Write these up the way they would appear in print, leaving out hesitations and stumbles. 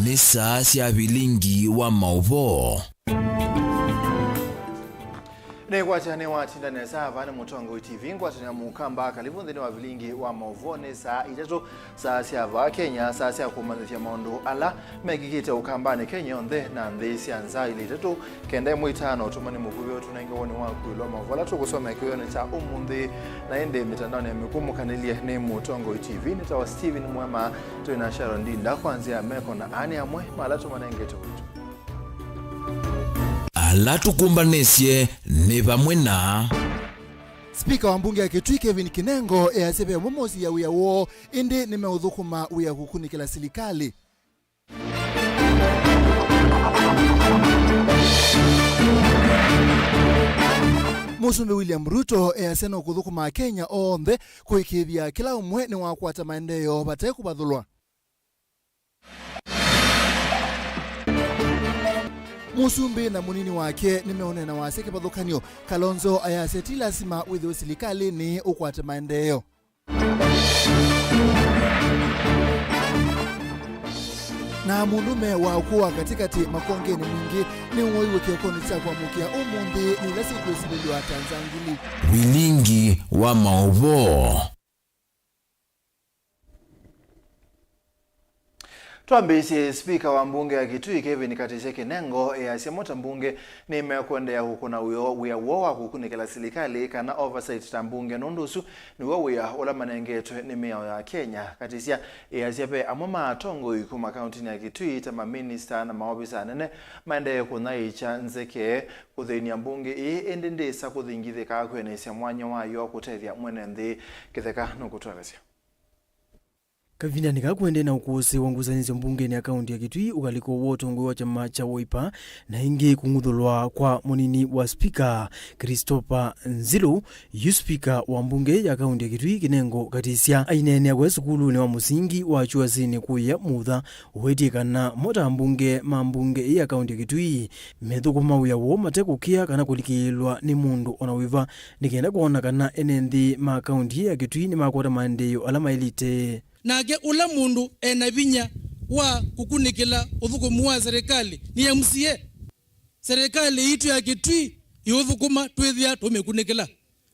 ni saa cia Vilingi wa Mauvoo. Negwachane watinda nesa vane mutongo TV ngwatanya mukamba kalibu ndini wa Vilingi wa Mauvoo nesa itato saa cia va Kenya saa cia kumanithia maundu ala megigite ukambane Kenya onde na ndesi anza ile itato kenda mwitano tumani mukubyo tunenge woni wa kuilo Mauvoo la tukusoma kiyo ni cha umundi na ende mitandao ya mikumukanelia ne mutongo TV ni tawa Steven MUEMA tuna Sharon Dinda kwanzia meko na ani amwe mala tumanenge tu ala tukumbanesie ni vamwe na Spika wa mbunge ya Kitui Kevin Kinengo asebe momosi ya uyawo indi nimeudhukuma uyakukunikila serikali. Musumbi William Ruto asena kudhukuma Kenya onde kuikithia kila umwe ni wakwata maendeleo bate kubathulwa. Musumbi na munini wake nimeonena waseke padhukanyo Kalonzo ayaseti lazima withu serikali ni ukwate maendeleo. Na mundume wa kuwa katikati makongeni mwingi ni umoiwe kiokoni cha kuamukia umundi ni lasi kuesibili wa Tanzangili. Vilingi wa Mauvoo. Tuambisi Spika wa mbunge ya Kitui Kevin Kinengo asiamota mbunge ni mekwendea huko na uyawo wa kukunikila serikali kana oversight ta mbunge nondusu ni uya ola manengetwe ni meo ya Kenya katisia asiape amoma atongo ikuma kaunti ya Kitui tama minister na maofisa nene maende kunaicha nzeke kuthenia mbunge endendesa kuthingithe ka kwenesa mwanya wayo kutethia mwenende kitheka nokutwagasia. Kavina nikakwende na ukuose wanguzanizi mbunge ni akaunti ya Kitui ukaliko wotongo wa chama cha Wiper na ingi kungudhulwa kwa monini wa Spika Christopher Nzilu yu Spika wa mbunge ya akaunti ya Kitui Kinengo katisia ainene ya sukulu ni wa musingi wa chuazini kuya mutha uwetikana mota mbunge mambunge ya akaunti ya Kitui methukuma uyawo matekukia kana kulikilwa ni mundu onawiva nikenda kuona kana enendi ma akaunti ya Kitui ni makwata maendeleo alama elite. Nage ula mundu enavinya wa kukunikila uthukumu wa serikali ni MCA. Serikali itu ya Kitui iuthukuma twithia tumekunikila.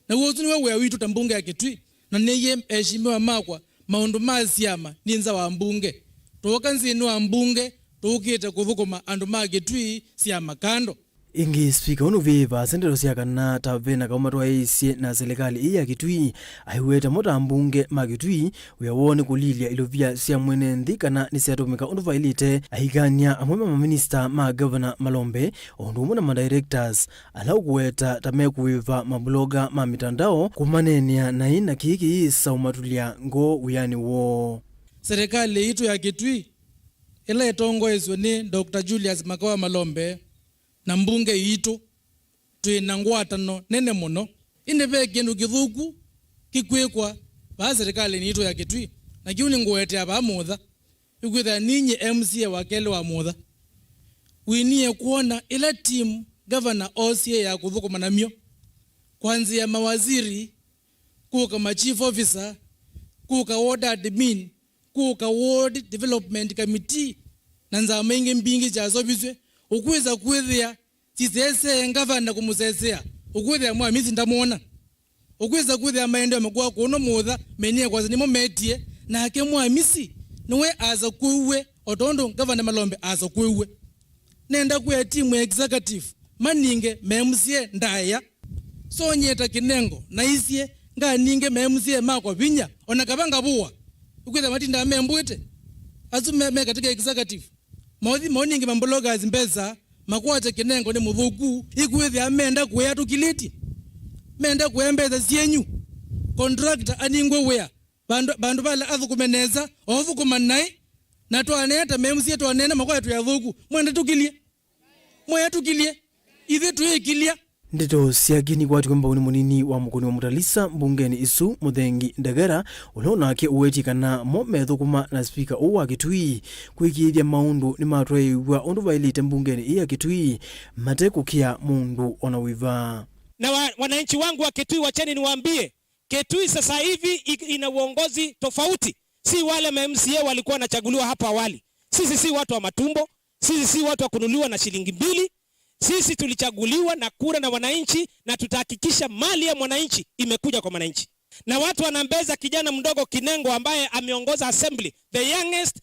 Na wozu niwe wea witu tambunge ya Kitui na niye eshimiwa makwa maundu maziama ninza wa mbunge. Tuoka nzinu wa mbunge tuukite kuthukuma andu ma Kitui siama kando. Ingi Spika unuviva sendero siakana tavena kaumatwa esie na serikali ya Kitui aiweta mota mbunge ma Kitui uyawone kulilia ilovia sia mwenendi kana nisiatumika unuva ilite ahigania amwema maminista ma governor Malombe ondumu na madirectors alau kuweta tamekuiva mabloga ma mitandao kumanenia na ina kiki isa umatulia ngo uyani wo. Serikali itu ya Kitui ila etongozwe ni Dr. Julius Makawa Malombe na mbunge yitu twina ngwatano nene muno inebe kindu kithuku kikwekwa ba serikali ni yitu ya Kitui na kiuni ngwete aba mutha ikwitha ninyi MCA wakele wa mutha winie kuona ila team governor OCA ya kuthukuma namyo kwanzia mawaziri kuka ma chief officer kuka ward admin kuka ward development committee na nzama ingi mbingi chazobizwe ukweza kwethia sisese ngavana kumusesea ukwethia mwamizi ndamuona ukweza kwethia maendeleo mekwa kuno mutha menie kwa nimo metie na ake mwamisi niwe aza kuwe otondo ngavana Malombe aza kuwe nenda kwa timu executive maninge memsie ndaya so nyeta Kinengo na isie nga ninge memsie makwa vinya onakabanga buwa ukweza matinda membwete azume katika executive moningi mambologa zimbeza makwata Kinengo ni muthuku ikwethi amenda kuya tukiliti menda kuembeza sienyu contractor aningwe wea bandu bala athukumeneza othukumanai na twaneta memsie twanena makwata ya thuku mwenda tukilie ithe tuikilia. Ndeto siagini kwa tukumba munini wa mukuni wa mutalisa mbungeni isu muthengi ndagara ulona ke uwetikana mo methukuma na Spika uwa Kitui kuikithia maundu ni matwaiwa undu vailite mbungeni ya Kitui matekukia mundu onawiva. Na wananchi wangu wa Kitui wacheni niwaambie Kitui sasa hivi ina uongozi tofauti, si wale MCA walikuwa wanachaguliwa hapa awali. Sisi si watu wa matumbo, sisi si watu wa kununuliwa na shilingi 2. Sisi tulichaguliwa na kura na wananchi, na tutahakikisha mali ya mwananchi imekuja kwa mwananchi. Na watu wanambeza kijana mdogo Kinengo ambaye ameongoza assembly, the youngest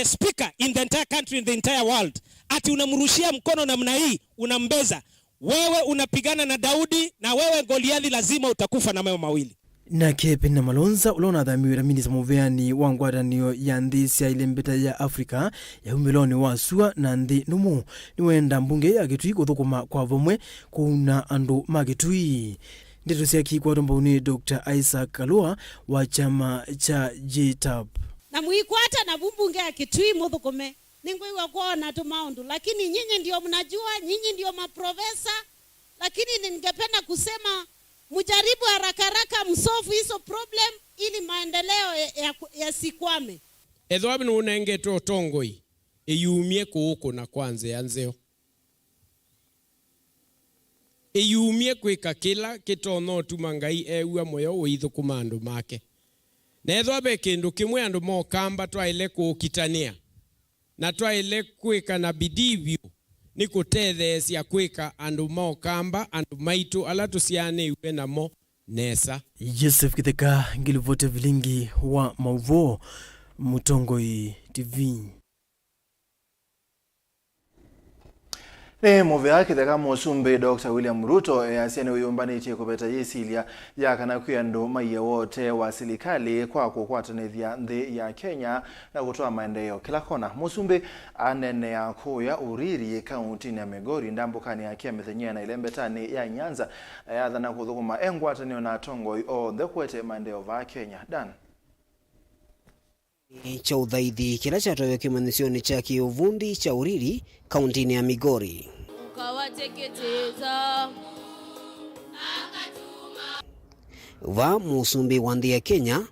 speaker in the entire country, in the entire world. Ati unamrushia mkono namna hii, unambeza. Wewe unapigana na Daudi, na wewe Goliathi lazima utakufa na mawe mawili. Na kepe na malonza ulona dhamira minisa muveani wangwatanio ya nthi cia ilembeta ya Afrika ya umiloni wa sua na nthi numu ni wenda mbunge ya Kitui kuthukuma kwa vamwe kuna andu ma Kitui. Ndeto cia kikwatwa mbauni Dr. Isaac Kalua wa chama cha JTAP. Na muikwata na mbunge ya Kitui muthukume ningwiwa kuona tu maundu, lakini nyinyi ndio mnajua, nyinyi ndio maprofesa, lakini ningependa kusema mujaribu haraka msolve hizo problem ili maendeleo yasikwame. Etho abinu unengetwo tongoi iyumie kuuko na kwanza yanzeo. Iyumie kwika kila kitono tumangai ewa moyo withukuma andu make. Na etho abe kindu kimwe andu mokamba twaile kukitania na twaile kwika na bidii ni kutethecia kwika andu mokamba andu maitu ala tusiane iwe namo nesa. Joseph Kitheka ngilivote Vilingi wa Mauvoo Mutongoi TV. Ne Mauvoo Kitheka musumbi Dr. William Ruto asiane uyumbanite kubeta yesilia yakana kuyando maiye wote wa serikali kwa kukwatanithia nthi ya Kenya na kutoa maendeleo kila kona. Musumbi anene ya kuya uriri kaunti ya Migori ndambukani ya mithenya na ilembetani ya Nyanza yathana kuthukuma engwatanio na tongoi o the kwete maendeleo va Kenya. Dan cha uthaithi kila chatoyo kimanisioni cha kiuvundi cha uriri kaunti ya Migori ukawateketeza va musumbi wa nthi ya Kenya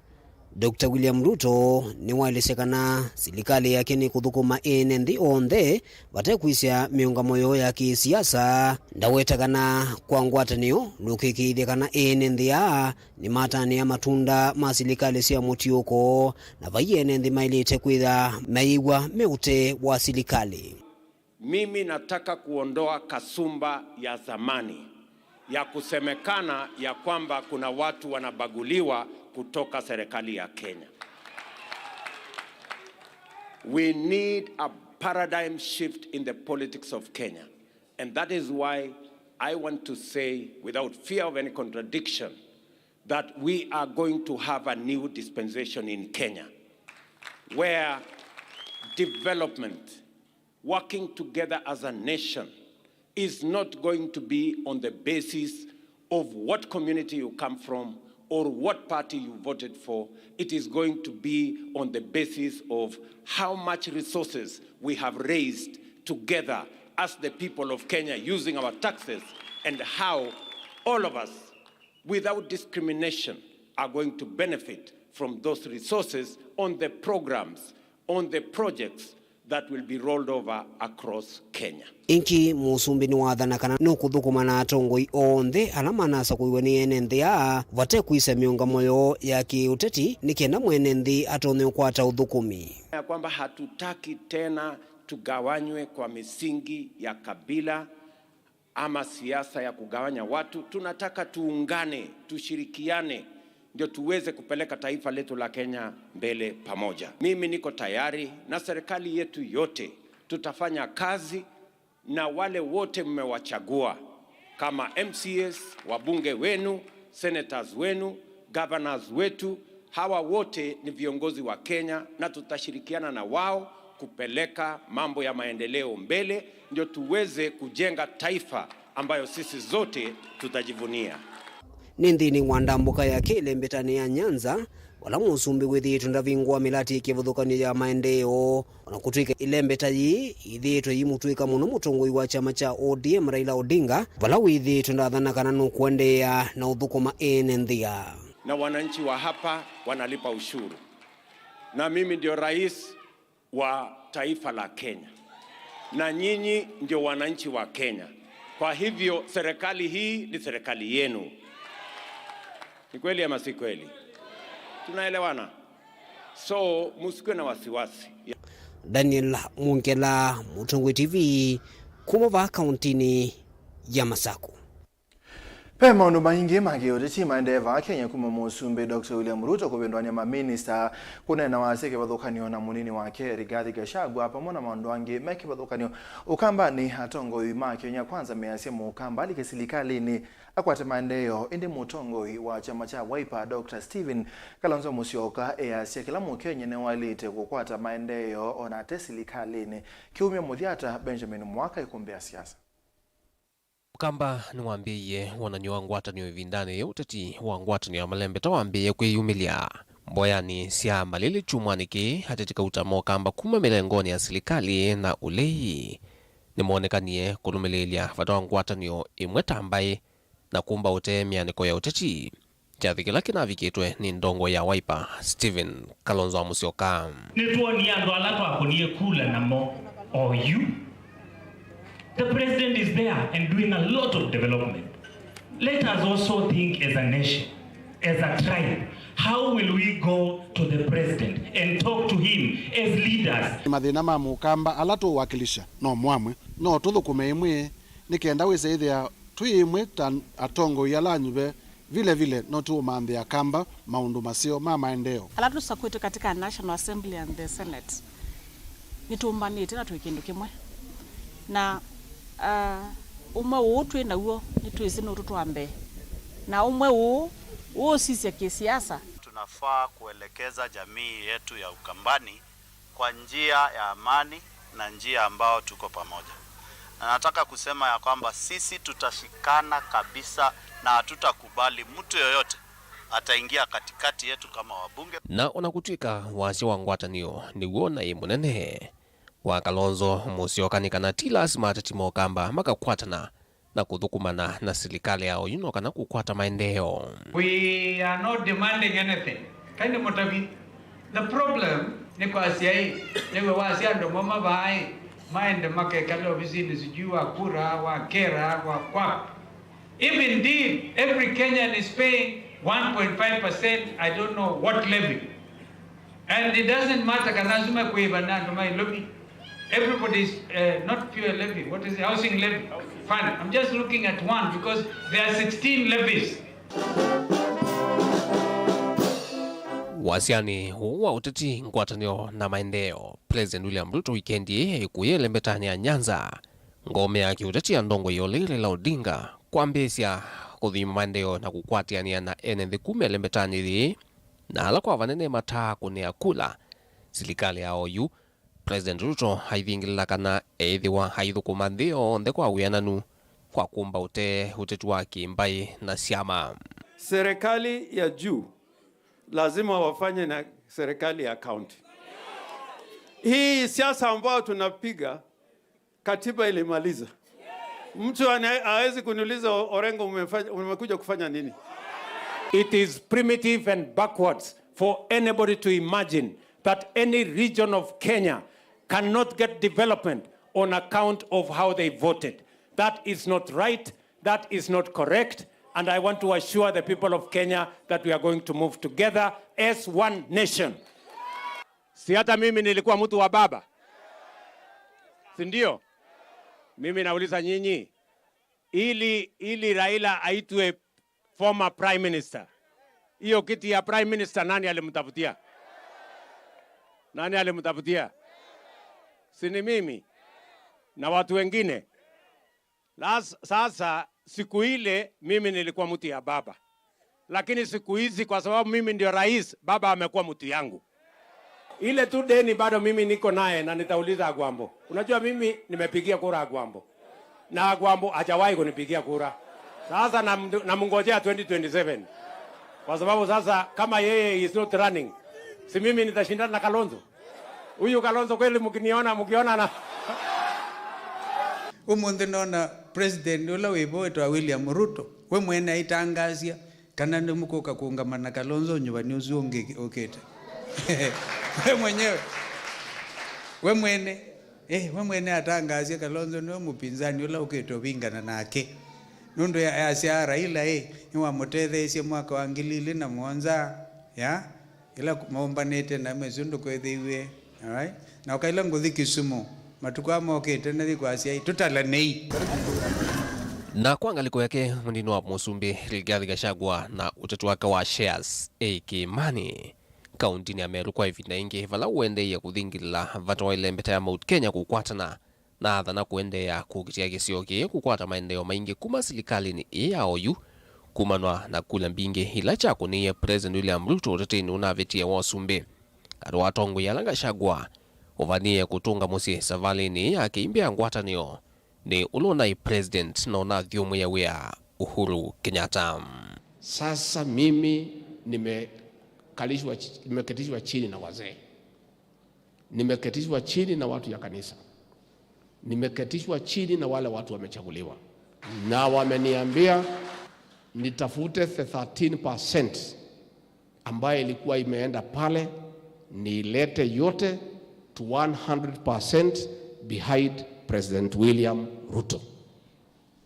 Dr. William Ruto ni walisekana serikali yake ni kuthukuma ene nthi onthe vatekwisia miungamoyo ya kisiasa ndawetakana kwa ngwatanio lukikithikana ene nthi ya ni matani ya matunda ma serikali cia mutiuko na vaiene nthi mailite kwitha maigwa meute wa serikali. Mimi nataka kuondoa kasumba ya zamani ya kusemekana ya kwamba kuna watu wanabaguliwa kutoka serikali ya Kenya. We need a paradigm shift in the politics of Kenya. And that is why I want to say, without fear of any contradiction, that we are going to have a new dispensation in Kenya, where development, working together as a nation, is not going to be on the basis of what community you come from or what party you voted for. It is going to be on the basis of how much resources we have raised together as the people of Kenya using our taxes, and how all of us, without discrimination, are going to benefit from those resources on the programs, on the projects that will be rolled over across Kenya. Inki musumbi ni wathana kana nukuthukuma na tongoi onthe ala manasa kuiwe ni ene nthi ya vate kuisa miungamoyo ya kiuteti nikienda mwene nthi atonye ukwata uthukumi. Ya kwamba hatutaki tena tugawanywe kwa misingi ya kabila ama siasa ya kugawanya watu. Tunataka tuungane, tushirikiane, ndio tuweze kupeleka taifa letu la Kenya mbele pamoja. Mimi niko tayari na serikali yetu yote tutafanya kazi na wale wote mmewachagua kama MCS, wabunge wenu, senators wenu, governors wetu. Hawa wote ni viongozi wa Kenya na tutashirikiana na wao kupeleka mambo ya maendeleo mbele, ndio tuweze kujenga taifa ambayo sisi zote tutajivunia. Nindini mwandambuka ya kile mbetani ya Nyanza wala musumbi withitu ndavingwa milati kivuthukani ya maendeleo wanakutwika ile mbetayi ithitu yimutwika muno mutongoi wa chama cha ODM Raila Odinga vala withitu ndathana kana nukwendea na uthukuma ene nthia. Na wananchi wa hapa wanalipa ushuru, na mimi ndio rais wa taifa la Kenya, na nyinyi ndio wananchi wa Kenya. Kwa hivyo serikali hii ni serikali yenu. Ni kweli ama si kweli? Tunaelewana? So musikwe na wasiwasi. Daniel Munkela, Mutongwe TV, kuma kauntini ya Masako. Pema maundu maingi magioriti maendeva Kenya kuma musumbi Dr. William Ruto kubendwanya maminista kunena waseke bathukanio na munini wake Rigathi Gachagua pamona maundu angi meki bathukanio ukamba ni hatongo ima Kenya kwanza measia mukamba alikesilikali ni akwate maendeleo indi mutongo wa chama cha Wiper Dr. Stephen Kalonzo Musyoka easia kila Mukenya ne walite kukwata maendeleo ona tesilikali ni kiumia muthiata Benjamin Mwaka ikumbea siasa. Kamba niwaambie wananywa ngwatanio vindane ya uteti wa ngwatanio ya Malembe tawaambie kwiyumilia mboyani sia malili chumwaniki hatitika utamo kamba kuma melengoni ya serikali na ulei nimuonekanie kulumililia vatoa ngwatanio imwe tambai na kumba mianiko ya uteti chathikila kinavikitwe ni ndongo ya Wiper Stephen Kalonzo Musyoka. Nituoni ando alato akonie kula na mo or you. The president is there and doing a lot of development. Let us also think as a nation, as a tribe. How will we go to the president and talk to him as leaders? Mathina ma mukamba alatu wakilisha no mwamwe no tuthukume imwe nikenda wise ithia tuimwe tan atongo yalanyube vile no tu maambia kamba maundu masio ma maendeo alatu sakwete katika National Assembly and the Senate nitumbanite na tuikindu kimwe na umwe utwe na uo nitwezi no tutwambe na umwe uo sisi ya kisiasa. Tunafaa kuelekeza jamii yetu ya Ukambani kwa njia ya amani na njia ambao tuko pamoja. Na nataka kusema ya kwamba sisi tutashikana kabisa na hatutakubali mtu yoyote ataingia katikati yetu kama wabunge. Na unakutika wasi wa ngwatanio ni uona imunene wa Kalonzo Musyoka nikana tilas matatimo kamba makakwatana na kuthukumana na serikali yao kana kukwata maendeleo. We are not demanding anything. Kaini motavi. The problem ni kwa siai niwe wasia ndo mama bai maende make kalo ofisini sijua kura wa kera wa kwap. If indeed every Kenyan is paying 1.5%, I don't know what levy. And it doesn't matter kanazuma kuibana ndo mai lobby. Everybody's not pure levy. What is the housing levy? Fine. I'm just looking at one because there are 16 levies. Wasiani huwa uteti ngwatanio na maendeleo. President William Ruto weekendi kuyele mbetani ya Nyanza. Ngome ya kiuteti ya ndongo yolele la Odinga kwambesya kuthima maendeleo na kukwatiania na enenthi kumele mbetani li na hala kwa vanene mataa kunea kula serikali ya OU. President Ruto haithingilila kana eithiwa haithukuma nthio nthe kwa wiananu kwa kumba utetu wa kimbai na siama. Serikali ya juu lazima wafanye na serikali ya county. Hii siasa ambayo tunapiga katiba ilimaliza. Mtu hawezi kuniuliza Orengo umekuja kufanya nini? It is primitive and backwards for anybody to imagine that any region of Kenya cannot get development on account of how they voted. That is not right, that is not correct, and I want to assure the people of Kenya that we are going to move together as one nation. Si hata mimi nilikuwa mtu wa baba. Si ndio? Mimi nauliza nyinyi, ili Raila aitwe former prime minister. Hiyo kiti ya prime minister nani alimtafutia? Nani alimtafutia? Sini mimi na watu wengine. Sasa siku ile mimi nilikuwa mtu ya baba. Lakini siku hizi kwa sababu mimi ndio rais, baba amekuwa mtu yangu. Ile tu deni bado mimi niko naye na nitauliza Agwambo. Unajua mimi nimepigia kura Agwambo. Na Agwambo hajawahi kunipigia kura. Sasa namngojea 2027. Kwa sababu sasa kama yeye is not running, si mimi nitashindana na Kalonzo. Huyu Kalonzo kweli mkiona na umunthe nona president ula wibo etwa William Ruto we mwene aitangazia kana ndimukoka kuungamana na Kalonzo nyumbani uzionge okete. we mwene atangazia Kalonzo ni mupinzani ula uketo bingana nake nundo ya sia Raila niwa mutethesie mwaka wa 2007 ya ila maombanete na mezundo kwethiwe All right? Na ukaila nguthi Kisumu matuko amokete na thikwasi tutala nei na kwa ngaliko yake munini wa Musumbi Rigathi Gachagua na utatu wake wa shares Kimani kaunti ya Meru kwa ivinda ingi vala uende ya kuthingila vatoa ile mbeta ya Mount Kenya kukwatana na athana kuende ya kukitia kisioki kukwata maeneo maingi kuma serikali ni EAOU kumanwa na kula mbingi ila chako ni ya President William Ruto utetini unavetia Wasumbi kado watongo ya Gachagua uvanie kutunga musi savalini ya kiimbia ngwatanio ni ulona president na una thiomu ya wea Uhuru Kenyatta. Sasa mimi nimeketishwa chini na wazee, nimeketishwa chini na watu ya kanisa, nimeketishwa chini na wale watu wamechaguliwa, na wameniambia nitafute 13% ambayo ilikuwa imeenda pale, nilete yote to 100% behind President William Ruto,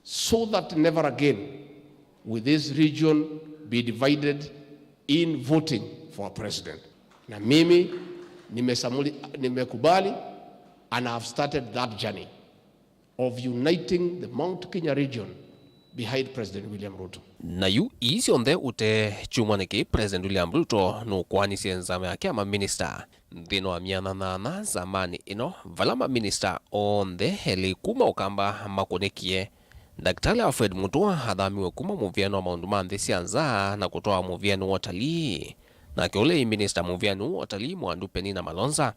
so that never again will this region be divided in voting for a president. Na mimi nimekubali, and I have started that journey of uniting the Mount Kenya region behind President William Ruto. Na yu isi onde ute chumaniki President William Ruto no kwani sienzame yake ama minister dhino wa miana na zamani ino valama minister onde heli kuma ukamba makonekie Daktari Alfred Mutua hadhamiwe kuma muviano wa maundumandhi sianza na kutoa muviano wa watalii na kiole minister muviano wa watalii Mwandu Penina Malonza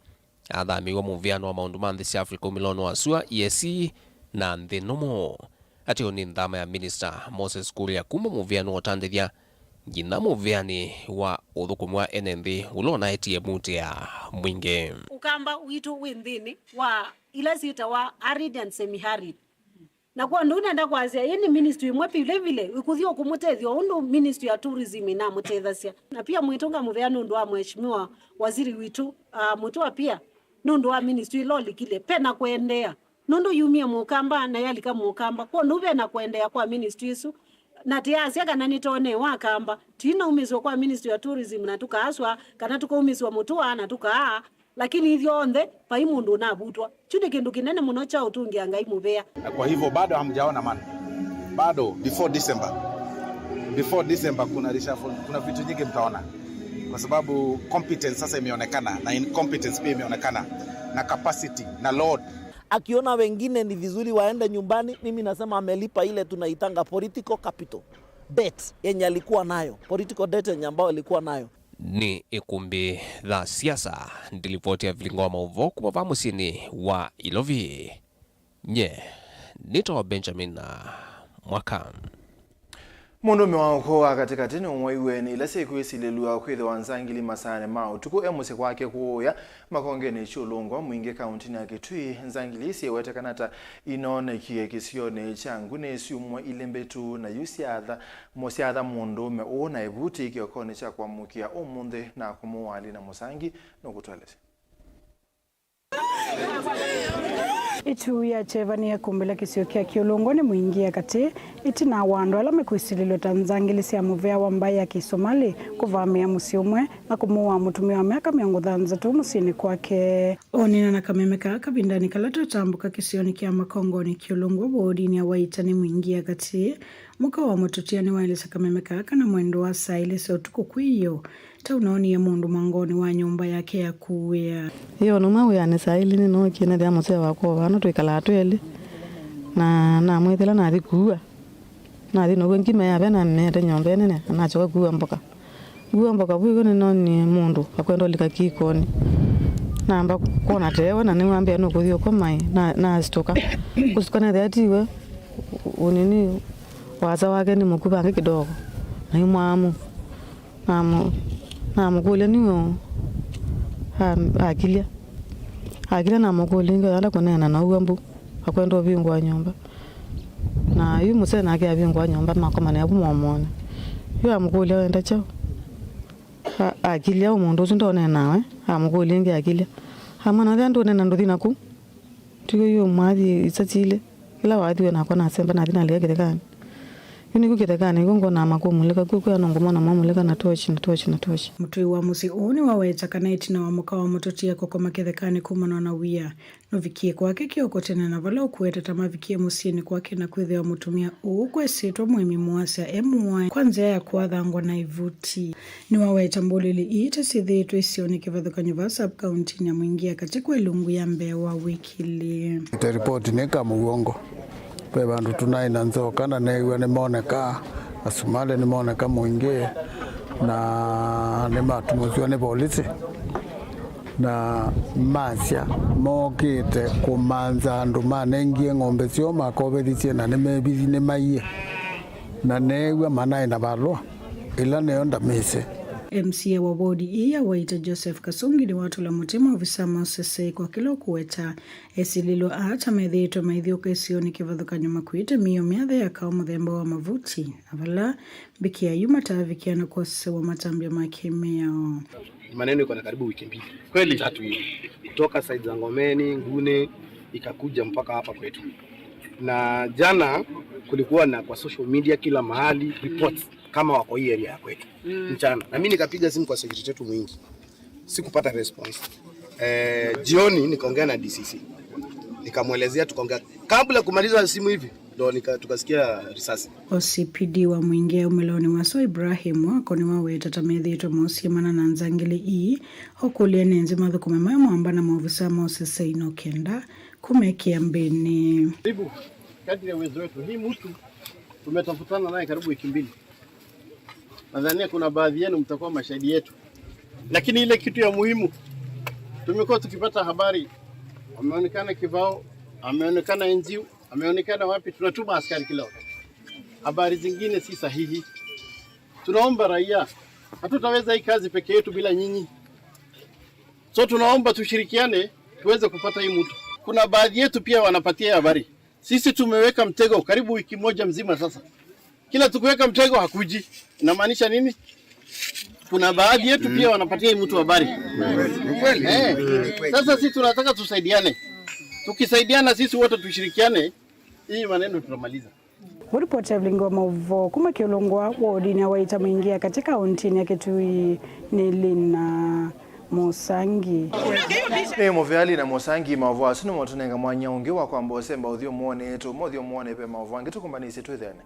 hadhamiwe muviano wa maundumandhi si Afrika Milono wa Sua EAC na Ndhinomo ati oni ndama ya minister Moses Kuria kuma muviano wa tandithia jina muviani wa udhukumwa NND ulona etie mute ya mwinge ukamba witu windhini wa ila sita wa arid and semi-arid na kwa nduna nda kwazia yeni ministry mwepi vile vile ukuthio kumutethio undu ministry ya tourism na mutethasya na pia mwitonga muveano ndo wa mheshimiwa waziri witu Mutua pia nundu wa ministry loli kile pena kuendea nundu yumia mukamba na yalika mukamba kwa nduve na kuendea kwa ministry isu na tiasia kana nitone wakamba tina umizwa kwa ministry ya tourism na tukaaswa kana tukaumizwa Mutua na tukaa lakini hivyo onde paimundu na butwa chude kindu kinene muno cha utungi angai mubea. Kwa hivyo bado hamjaona man, bado before December kuna reshuffle, kuna vitu nyingi mtaona, kwa sababu competence sasa imeonekana na incompetence pia imeonekana na capacity na load. Akiona wengine ni vizuri waende nyumbani, mimi nasema amelipa ile tunaitanga political capital debt yenye alikuwa nayo, political debt yenye ambayo alikuwa nayo. Ni ikumbi za siasa ndilipoti ya Vilingi wa Mauvoo kumava musini wa Ilovi nito Benjamin Mwaka Mundume wa ukoa katika tini umwaiwe ni ila siku isililua kwithe wanzangili masane mao tuku emuse kwake kuoya makongeni chulungwa mwingi kauntini ya Kitui nzangili isi wete kanata inone kie kisione changu nesi umwa ilembetu na musiadha mundume uona ibuti kiokone cha kwa mukia umunde na kumuwali na musangi no kutualese Itu ya chevania kumbela kisio kia kiolongoni mwingia kati iti na wando ala mekuisililo tanzangili siya muvea wambaye ya kisomali kuvamia musiumwe na kumuwa mutumia wa miaka miongo dhanza tu musini kwake. Onina na kamemeka kabindani kalata tambuka kisioni kia makongoni kiolongo boodini ya waitani mwingia kati muka wa motutiani wa ilisa kamemeka na mwendo wa saili sautuku kuiyo taunaoni ya mundu mangoni wa nyumba yake ya kuwea. Iyo numawe ya nisaili ni no kine dia muse wako wano tuikala atwele na mwethela na thikuwa na thino wengi me abena mete nyombe nene na choka kuwa mboka bwigo ni no ni mundu akwendo lika kikoni na amba kona tewe na niwambia no kuthio kwa mai na stoka kusikana thatiwe unini waza wake ni mukubange kidogo na imwamu na mukule niyo akilia na mukule ngo ala kunena na uambu akwendo bingwa nyomba na yu muse na kia bingwa nyomba makoma na yabu momone yu amukule wenda chao akilia umundu sindone nawe amukule ngi akilia amana ndandu nena ndo thinaku tiyo yu mwathi isachile kila wadi we nakona semba na thina lege kani Yuni kukitekani kungo na makumulika kukuya nongomona mamulika na tochi. Mutui wa musi uni waweta kanaiti na wamuka wa mutotia koko makethekani kumana na wia. No vikie kwake kioko tena na vala ukueta tama vikie musini kwake na kwethe wa mutumia ukwe sitwa muemi muasi ya MUEMA kwanza ya kuadhangwa na ivuti. Ni waweta mbulili ita sidhitu isioni kivadhuka nyuva sub-county na mwingia katika ilungu ya Mbewa wikili. Ite report neka mugongo. Pe bandu tunaina nzoka na newe nimoneka asumale nimoneka mwingi na nimatumuziwa ni polisi na masya mokite kumanza andu manengie ng'ombe cio makobericie na nimebithi ni maiye na newe manaina balwa ila neyo ndamise. MCA wa bodi iya waita Joseph Kasungi ni watu la mutima ofisama sese kwa kilo kuweta esililo aata medhito maidhio kesioni kivadhuka nyuma kuita miyo miadhe ya kao mudhemba wa mavuti avala biki ya yumata vikiana kwa sewa matambia makemeo. Maneno iko na karibu wiki mbili kweli 3 hivi kutoka side za Ngomeni Ngune ikakuja mpaka hapa kwetu, na jana kulikuwa na kwa social media kila mahali reports kama wako hii area ya kwetu mchana, na mimi nikapiga simu kwa secretary wetu mwingi sikupata response. Jioni nikaongea na DCC nikamwelezea, tukaongea kabla kumaliza simu hivi ndo tukasikia risasi. OCPD wa mwingia umeloni waso Ibrahim wako ni waweta tamedhito mosi mana na nzangili ii hokulia nenzi madhukume mwamba na mwavisa mosese inokenda kumekia mbeni. Ibu, kadri ya uwezo wetu hii mtu tumetafutana naye karibu wiki mbili. Nadhani kuna baadhi yenu mtakuwa mashahidi yetu. Lakini ile kitu ya muhimu tumekuwa tukipata habari ameonekana Kivao, ameonekana NGO, ameonekana wapi, tunatuma askari kila wakati. Habari zingine si sahihi. Tunaomba raia, hatutaweza hii kazi peke yetu bila nyinyi. So tunaomba tushirikiane tuweze kupata hii mtu. Kuna baadhi yetu pia wanapatia habari. Sisi tumeweka mtego karibu wiki moja mzima sasa. Kila tukiweka mtego hakuji. Inamaanisha nini? Kuna baadhi yetu pia wanapatia hii mtu habari. Kweli? Sasa sisi tunataka tusaidiane. Tukisaidiana sisi wote tushirikiane, hii maneno tutamaliza. Ripoti ya Vilingi wa Mauvoo kuma kiolongwa wodi na waita mwingia katika ontini ya Kitui ni Lina Mosangi. Ni Moveali na Mosangi Mauvoo asino motunenga mwanya ungewa kwa mbosemba udhio muone eto modhio muone pe Mauvoo angetu kumbanisi tu thene.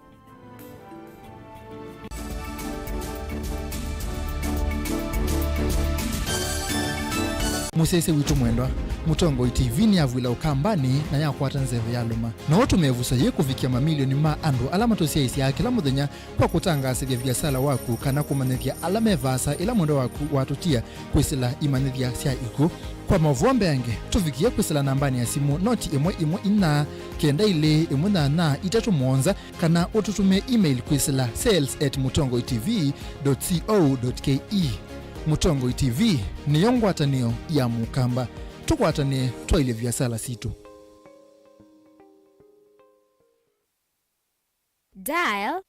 Musese witu mwendwa Mutongo TV ni avwila ukambani na yakwata nzeve ya luma na watu mevusa ye kufikia mamilioni ma andu alama tosia isi ya kila muthenya kwa kutangasa vya biasala waku kana kumanethia alama evasa ila mwendo waku watutia kwisila imanethia sia iku kwa Mauvoo yange tufikia kwisila nambani ya simu noti imwe ina kenda ile imwe na itatu mwonza kana ututume email kwisila sales@mutongotv.co.ke. Mutongo TV ni yongwatanio ya mukamba tukwatane twaile biasala situ. Dial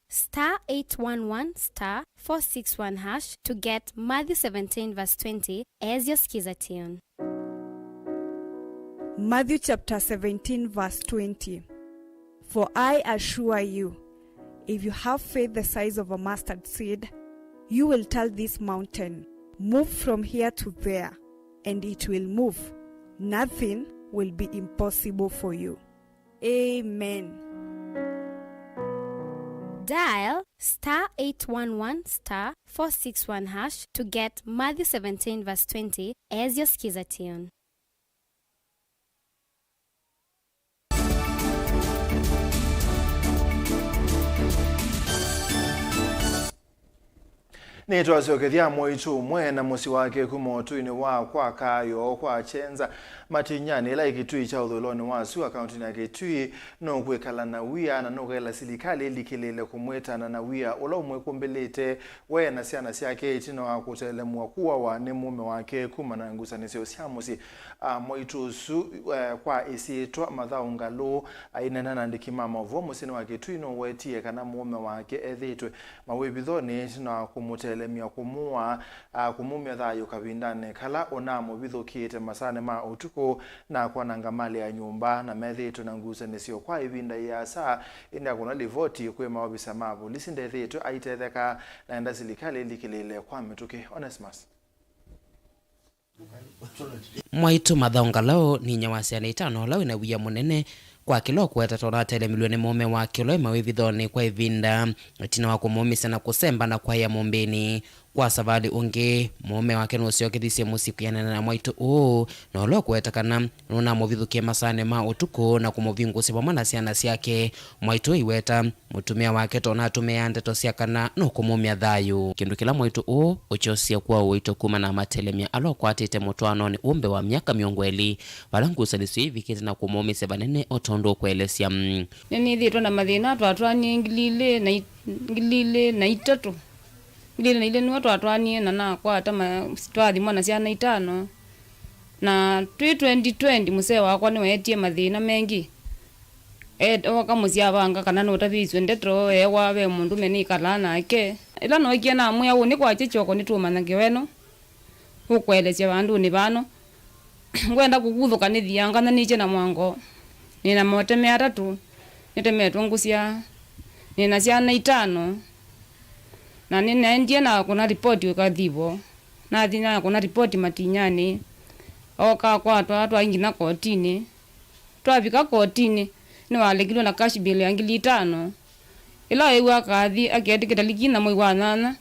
*811*461# to get Matthew 17 verse 20 as your skiza tune. Matthew chapter 17 verse 20. For I assure you, if you have faith the size of a mustard seed, you will tell this mountain, move from here to there, and it will move. Nothing will be impossible for you. Amen. Dial *811*461# to get Matthew 17 verse 20 as your skiza tune. Ni twazokethia moitu mwe na musi wake kumotu ni wa kwa kayo kwa chenza matinyani ila Kitui cha udholoni wasu akaunti ya Kitui no kwekala na wia na no kwela silikali likilele kumweta na wia ula umwekumbelete we na siana siake itino akutelemwa kuwa wa ni mume wake kumana ngusanisio siamusi moitu su kwa isitwa mathaungalo ainena na ndikima Mauvoo musini wa Kitui no wetie kana mume wake ethitwe mawebithoni na kumutele matelemia kumumia thayo kavindane kala onamo bithukiite masane ma utuko na kwananga mali ya nyumba na methitu na ngucanio kwa ivinda ya saa ina kuna livoti kwe maobisa ma polisi ndethitu aitetheka na enda serikali likilile kwa mituke Onesmus Mwaitu mathonga lao ni nyawasiana itano lao na wia munene kwa kilo kweta tora tele milioni mume wa kilo mawivithoni kwa ivinda tina wa kumumisa na kusemba na kwa ya mumbeni kwa savali unge mume wake nusio kithisia musiku yanana na Mwaitu na ulo kwetakana nuna muvithukie masane ma utuko na kumuvingusi pa mwana siana siake Mwaitu iweta mutumia wake tona atumia ndeto siakana no kumumia thayu kindu kila Mwaitu uchosia kwa uito kuma na matelemia alo kwa atite mutwano ni umbe wa miaka miongo valangusa lisu hivi kiti na kumumisa vanene otondo kuelesia nini thitwa na mathina twatwanie ngilile na itatu ngilile na ile niwa twatwanie na kwa ata twathi mwana siana itano na 2020 musee wakwa niwetie mathina mengi oka musia banga kana no taviswe ndetro wawe mundu meni kala nake ila no kiena muya uni kwa chichoko nitumana weno ukwelesia bandu ni bano ngwenda kuguthuka ni thianga na nije na mwango nina motemea 3 nitemetwa ngusia nina ciana 5 na nina endie na kuna report ukathibo na thinya kuna report matinyani oka kwa twa ingina kotini twavika kotini ni walegirwo na cash bill ya 5,000 ila ewa akathi aketikita likina mwi wa 8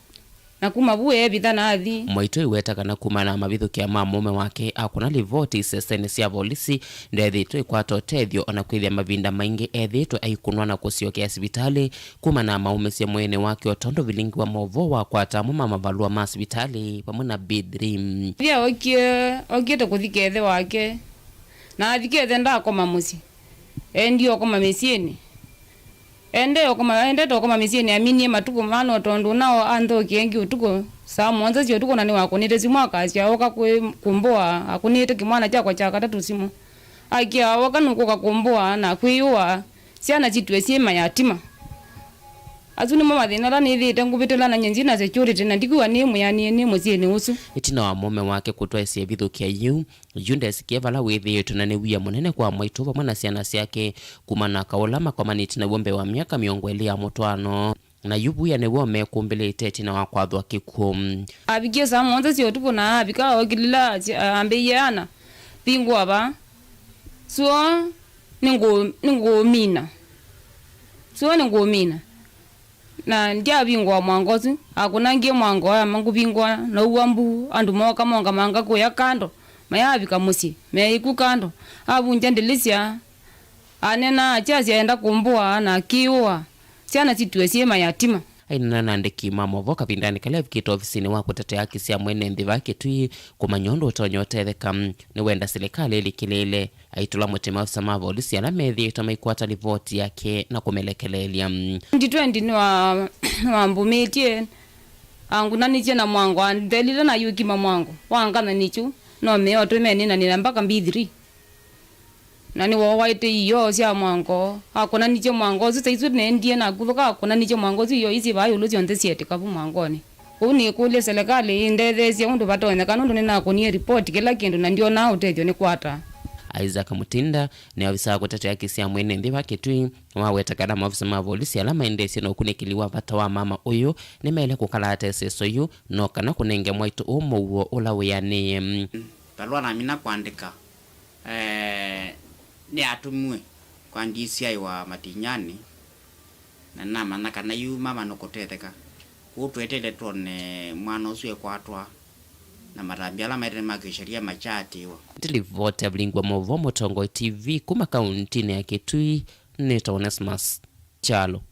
na kuma buwe bitha na athi Mwaitu iweta na kuma na mavithukia ma mume wake akuna livoti seseni sia polisi ndethitu ikwato tethio ona kwithia mavinda maingi ethitu aikunwa na kusiokea sibitali kuma na maume sia mwene wake otondo Vilingi wa Mauvoo wa kwata mama mavalua ma sibitali pamwe na Bidream ya okiete kuthikethe wake na athikethe ndakoma musi endio koma mesieni ende okoma mesieni aminie matuko mano tondu nao antho kiengi utuko saa mwanza cio tuko nani wako nite simu akacia oka kumbua akunite kimwana chakwa cha 3 simu akia oka nuko kumbua na kwiwa ciana citwe ciema yatima azuni mama thina la ni thite ngubitela na nyenji na security na ndikuwa ni muyani ni mucieni usu itina wa mume wake kutwa cia vithukia yunde sikia vala withi tunane wia munene kwa Mwaitu pamwe na ciana ciake kumana kaulama kwa maniti na wombe wa miaka miongo ya mutwano na yubu ya newo mekumbilite tina wa kwathwa kikum abikie saa mwanza cio tuko na abika okilila ambeyana pingwa ba so ningomina na ndia bingwa mwangozi akuna ngie mwango ya mangu bingwa na uambu andu moka monga manga kuya kando mayabi kamusi meiku kando abunja ndelisia anena achazi aenda kumbua na kiwa siana situe siema yatima aina nandiki Mauvoo kavindani kale vikito ofisini wa kutetea haki cia mwene nthi vake twi kumanyondo utonyotetheka ni wenda serikali likilele aitula mutima ofisa ma polisi ala methi tamaikwata ripoti yake na kumelekelela 2020 ni wa mbumitie angu naniche na mwango andelile na yuki mwango wangana nichu no meo twemeni na nina mpaka 2-3 nani wo waite iyo cia mwango akona niche mwango zitaizu nendie na kuthuka akona niche mwango iyo izi bayo lucio ntesiete kabu mwangoni uni kule serikali indethesia undu batonya kanundu nina kunie report kila kindu na ndio na utethio ni kwata Isaac Mutinda ni afisa kutetea haki cia mwene nthi wake twi wawetakana maafisa ma polisi ala maendesi no kunikiliwa bata wa mama uyu ni mele kukalata seso yu no kana kunenge Mwaitu Mauvoo ula wiyani talwa na mina kuandika ni atumwe kwa DCI wa Matinyani na nama na kana yu mama nokotetheka utwetele tone mwana usu kwatwa na marambi ala maire makisheria machatiwa Tilivoti ya Vilingi wa Mauvoo Mutongo TV kuma kauntini ya Kitui ni Onesmus Chalo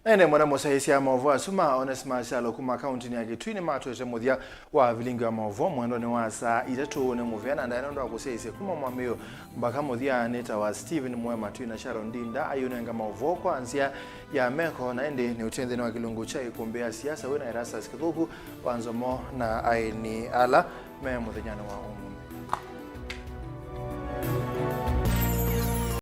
ene mwana musaisi ya Mauvoo asuma Onesmus Chalo kuma kauntini ya Kitui ni matwete muthia wa Vilingi wa Mauvoo mwendo ni wa saa 3 ne muviana ndaenda ndo akusaisi kuma mwamio mpaka muthia neta wa Steven MUEMA na Sharon Dinda ayunenga Mauvoo kwanzia ya meko na ende ni utendeni wa kilungu cha ikumbea siasa wena Erastus Kithuku wanzomo na aini ala me muthenyano wa